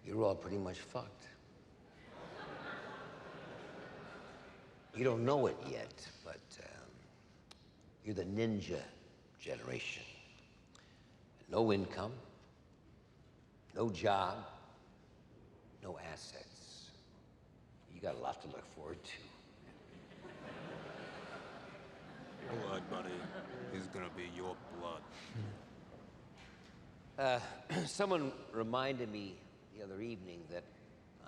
You're all pretty much fucked. You don't know it yet, but you're the ninja generation. No income, no job, no assets. You got a lot to look forward to. Blood, buddy. He's gonna be your blood. Someone reminded me the other evening that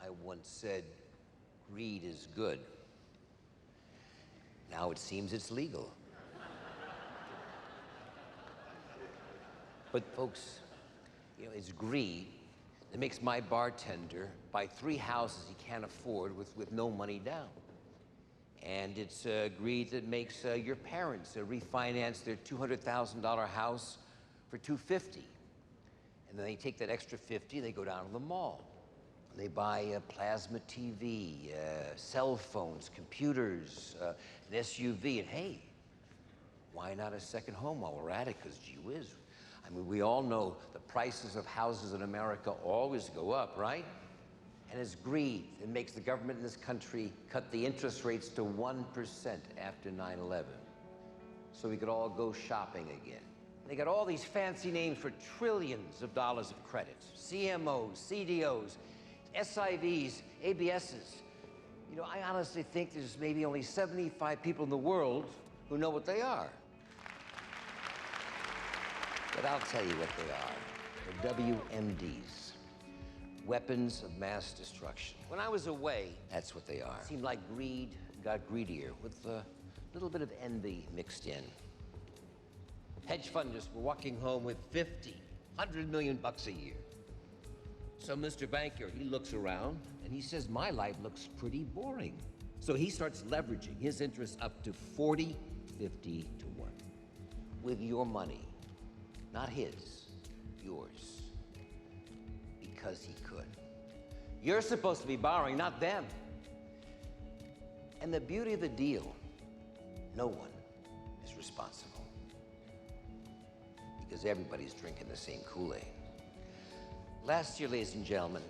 I once said greed is good. Now it seems it's legal. But folks, it's greed that makes my bartender buy 3 houses he can't afford with no money down. And it's greed that makes your parents refinance their $200,000 house for $250,000. And then they take that extra $50,000, they go down to the mall. They buy a plasma TV, cell phones, computers, an SUV, and hey, why not a second home while we're at it? Because gee whiz, I mean, we all know the prices of houses in America always go up, right? And it's greed that makes the government in this country cut the interest rates to 1% after 9/11, so we could all go shopping again. They got all these fancy names for trillions of dollars of credit. CMOs, CDOs, SIVs, ABSs. I honestly think there's maybe only 75 people in the world who know what they are. But I'll tell you what they are. They're WMDs, weapons of mass destruction. When I was away, that's what they are. It seemed like greed got greedier with a little bit of envy mixed in. Hedge funders were walking home with 50, $100 million a year. So Mr. Banker, he looks around and he says, my life looks pretty boring. So he starts leveraging his interests up to 40, 50 to 1. With your money, not his, yours. Because he could. You're supposed to be borrowing, not them. And the beauty of the deal, no one is responsible. Because everybody's drinking the same Kool-Aid. Last year, ladies and gentlemen,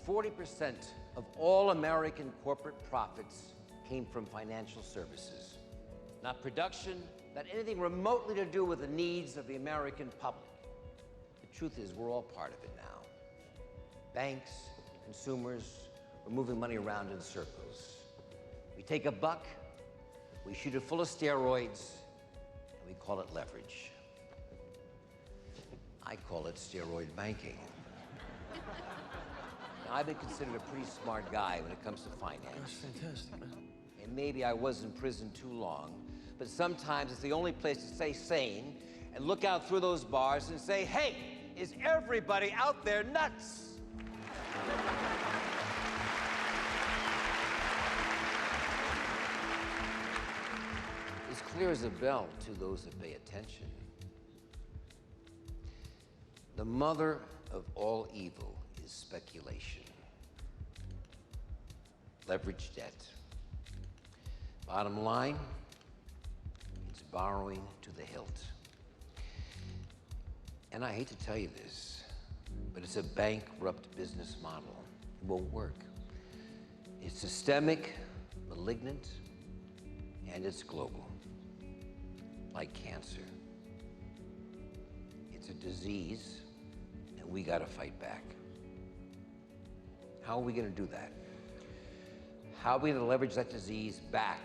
40% of all American corporate profits came from financial services. Not production, not anything remotely to do with the needs of the American public. The truth is, we're all part of it now. Banks, consumers, we're moving money around in circles. We take a buck, we shoot it full of steroids, and we call it leverage. I call it steroid banking. Now, I've been considered a pretty smart guy when it comes to finance. That's fantastic, man. And maybe I was in prison too long, but sometimes it's the only place to stay sane and look out through those bars and say, hey, is everybody out there nuts? It's clear as a bell to those that pay attention. The mother of all evil is speculation. Leveraged debt. Bottom line, it's borrowing to the hilt. And I hate to tell you this, but it's a bankrupt business model. It won't work. It's systemic, malignant, and it's global, like cancer. It's a disease, and we gotta fight back. How are we gonna do that? How are we gonna leverage that disease back